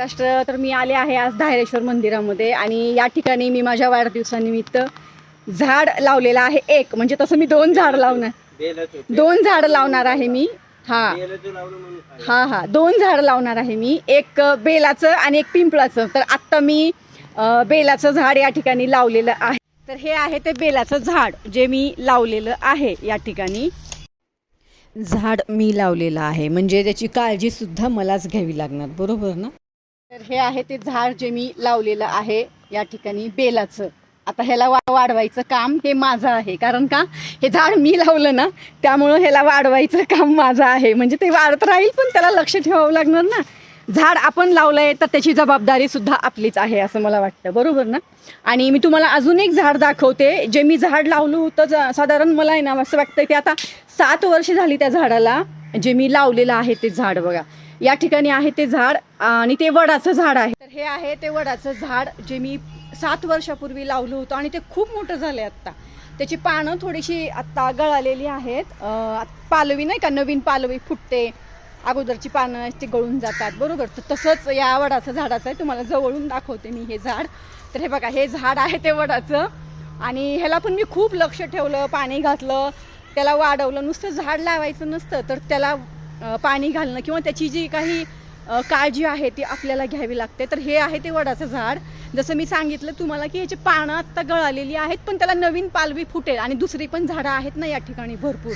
महाराष्ट्र. तर मी आले आहे आज धायरेश्वर मंदिरामध्ये आणि या ठिकाणी मी माझ्या वाढदिवसानिमित्त झाड लावलेलं आहे. एक म्हणजे तसं मी दोन झाड लावणार आहे मी. दोन झाड लावणार आहे मी, एक बेलाचं आणि एक पिंपळाचं. तर आत्ता मी बेलाचं झाड या ठिकाणी लावलेलं आहे. तर हे आहे ते बेलाचं झाड जे मी लावलेलं आहे. या ठिकाणी झाड मी लावलेलं आहे म्हणजे त्याची काळजी सुद्धा मलाच घ्यावी लागणार, बरोबर ना. तर हे आहे ते झाड जे मी लावलेलं आहे या ठिकाणी बेलाचं. आता ह्याला वाढवायचं काम हे माझं आहे, कारण का हे झाड मी लावलं ना, त्यामुळं ह्याला वाढवायचं काम माझं आहे. म्हणजे ते वाढत राहील पण त्याला लक्ष ठेवावं लागणार ना. झाड आपण लावलंय तर त्याची जबाबदारी सुद्धा आपलीच आहे असं मला वाटतं, बरोबर ना. आणि मी तुम्हाला अजून एक झाड दाखवते जे मी झाड लावलं होतं. साधारण मला आहे ना असं वाटतं की आता 7 वर्ष झाली त्या झाडाला, जे मी लावलेलं आहे ते झाड. बघा या ठिकाणी आहे ते झाड आणि ते वडाचं झाड आहे. तर हे आहे ते वडाचं झाड जे मी 7 वर्षापूर्वी लावलं होतं आणि ते खूप मोठं झालं आहे आत्ता. त्याची पानं थोडीशी आत्ता गळालेली आहेत. पालवी नाही का, नवीन पालवी फुटते, अगोदरची पानं ते गळून जातात, बरोबर. तर तसंच या वडाचं झाडाचं आहे. तुम्हाला जवळून दाखवते मी हे झाड. तर हे बघा हे झाड आहे ते वडाचं आणि ह्याला पण मी खूप लक्ष ठेवलं, पाणी घातलं, त्याला वाढवलं. नुसतं झाड लावायचं नसतं तर त्याला पाणी घालणं किंवा त्याची जी काही काळजी आहे ती आपल्याला घ्यावी लागते. तर हे आहे ते वडाचं झाड. जसं मी सांगितलं तुम्हाला की ह्याची पानं आत्ता गळालेली आहेत पण त्याला नवीन पालवी फुटेल आणि दुसरी पण झाडं आहेत ना या ठिकाणी भरपूर.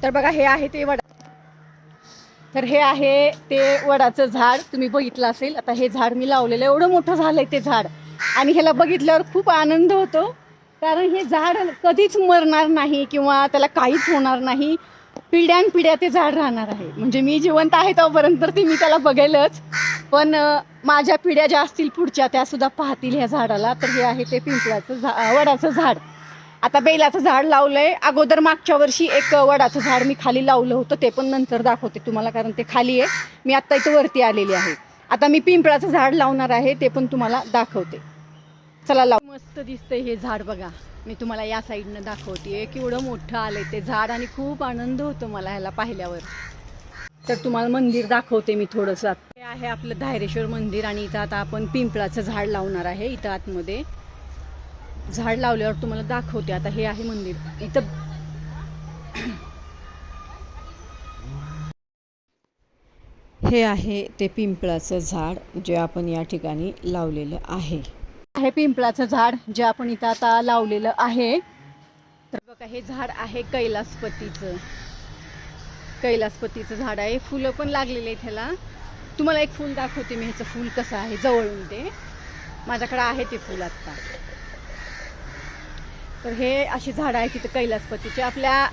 तर बघा हे आहे ते तर हे आहे ते वडाचं झाड. तुम्ही बघितलं असेल. आता हे झाड मी लावलेलं एवढं मोठं झालंय ते झाड आणि ह्याला बघितल्यावर खूप आनंद होतो, कारण हे झाड कधीच मरणार नाही किंवा त्याला काहीच होणार नाही. पिढ्यानपिढ्या ते झाड राहणार आहे. म्हणजे मी जिवंत आहे तोपर्यंत ते मी त्याला बघेलच, पण माझ्या पिढ्या ज्या असतील पुढच्या त्या सुद्धा पाहतील ह्या झाडाला. तर हे आहे ते पिंपळाचं वडाचं झाड. आता बेलाचं झाड लावलंय. अगोदर मागच्या वर्षी एक वडाचं झाड मी खाली लावलं होतं, ते पण नंतर दाखवते तुम्हाला, कारण ते खाली आहे. मी आत्ता इथं वरती आलेली आहे. आता मी पिंपळाचं झाड लावणार आहे, ते पण तुम्हाला दाखवते. चला लाव. मस्त दिसतंय हे झाड. बघा मी तुम्हाला या साईडनं दाखवते. केवढं मोठं आलंय ते झाड आणि खूप आनंद होतो मला ह्याला पाहिल्यावर. तर तुम्हाला मंदिर दाखवते मी थोडंसं. हे आहे आपलं धायरेश्वर मंदिर आणि इथं आता आपण पिंपळाचं झाड लावणार आहे. इथं आतमध्ये झाड लावल्यावर तुम्हाला दाखवते. आता हे आहे मंदिर. इथं हे आहे ते पिंपळाचं झाड जे आपण या ठिकाणी लावलेलं आहे. हे पिंपळाचं झाड जे आपण इथं आता लावलेलं आहे. तर बघा हे झाड आहे कैलासपतीचं झाड आहे. फुलं पण लागलेले आहेत ह्याला. तुम्हाला एक फूल दाखवते मी. ह्याचं फूल कसं आहे जवळून. ते माझ्याकडे आहे ते फूल आत्ता. तर हे अशी झाडं आहेत तिथं कैलासपतीचे. आपल्या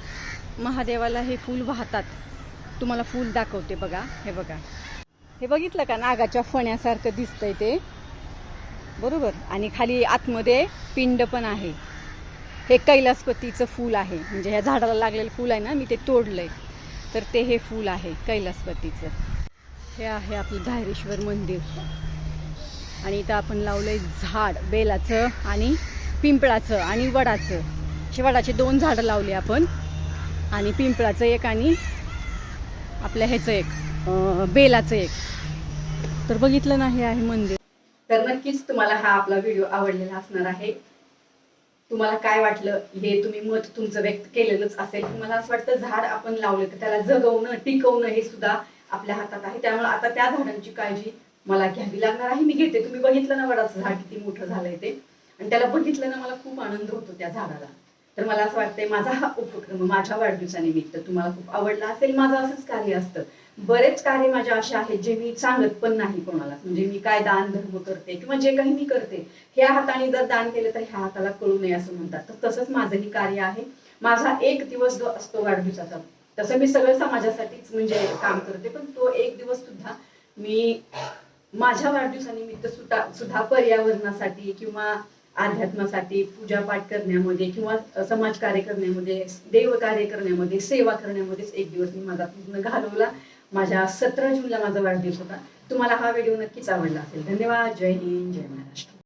महादेवाला हे फूल वाहतात. तुम्हाला फूल दाखवते. बघा हे बघा, हे बघितलं का, नागाच्या फण्यासारखं दिसतंय ते, बरोबर. आणि खाली आतमध्ये पिंड पण आहे. हे कैलासपतीचं फूल आहे. म्हणजे ह्या झाडाला लागलेलं फूल आहे ना, मी ते तोडलंय. तर ते हे फूल आहे कैलासपतीचं. हे आहे आपलं धायरेश्वर मंदिर आणि इथं आपण लावलंय झाड बेलाचं आणि पिंपळाचं आणि वडाचं. वडाचे 2 झाडं लावले आपण आणि पिंपळाचं एक आणि आपल्या ह्याचं एक बेलाचं एक. तर बघितलं ना, हे आहे मंदिर. तर नक्कीच तुम्हाला हा आपला व्हिडिओ आवडलेला असणार आहे. तुम्हाला काय वाटलं हे तुम्ही मत तुमचं व्यक्त केलेलंच असेल. मला असं वाटतं झाड आपण लावलं तर त्याला जगवणं टिकवणं हे सुद्धा आपल्या हातात आहे. त्यामुळे आता त्या झाडांची काळजी मला घ्यावी लागणार आहे. मी घेते. तुम्ही बघितलं ना वडाचं झाड किती मोठं झालंय ते, आणि त्याला बघितलं ना मला खूप आनंद होतो त्या झाडाला. तर मला असं वाटतंय माझा हा उपक्रम माझ्या वाढदिवसानिमित्त तुम्हाला खूप आवडला असेल. माझं असंच कार्य असतं. बरेच कार्य माझे असे आहेत जे मी सांगत पण नाही कोणाला. म्हणजे मी काय दान धर्म करते किंवा जे काही मी करते, ह्या हाताने जर दान केलं तर ह्या हाताला कळू नये असं म्हणतात. तर तसंच माझंही कार्य आहे. माझा एक दिवस जो असतो वाढदिवसाचा, तसं मी सगळं समाजासाठीच म्हणजे काम करते, पण तो एक दिवस सुद्धा मी माझ्या वाढदिवसानिमित्त सुद्धा पर्यावरणासाठी किंवा अध्यात्मासाठी, पूजापाठ करण्यामध्ये किंवा समाज कार्य करण्यामध्ये, देव कार्य करण्यामध्ये, सेवा करण्यामध्येच एक दिवस मी माझा पूर्ण घालवला. माझ्या 17 जूनला माझा वाढदिवस होता. तुम्हाला हा व्हिडिओ नक्कीच आवडला असेल. धन्यवाद. जय हिंद, जय महाराष्ट्र.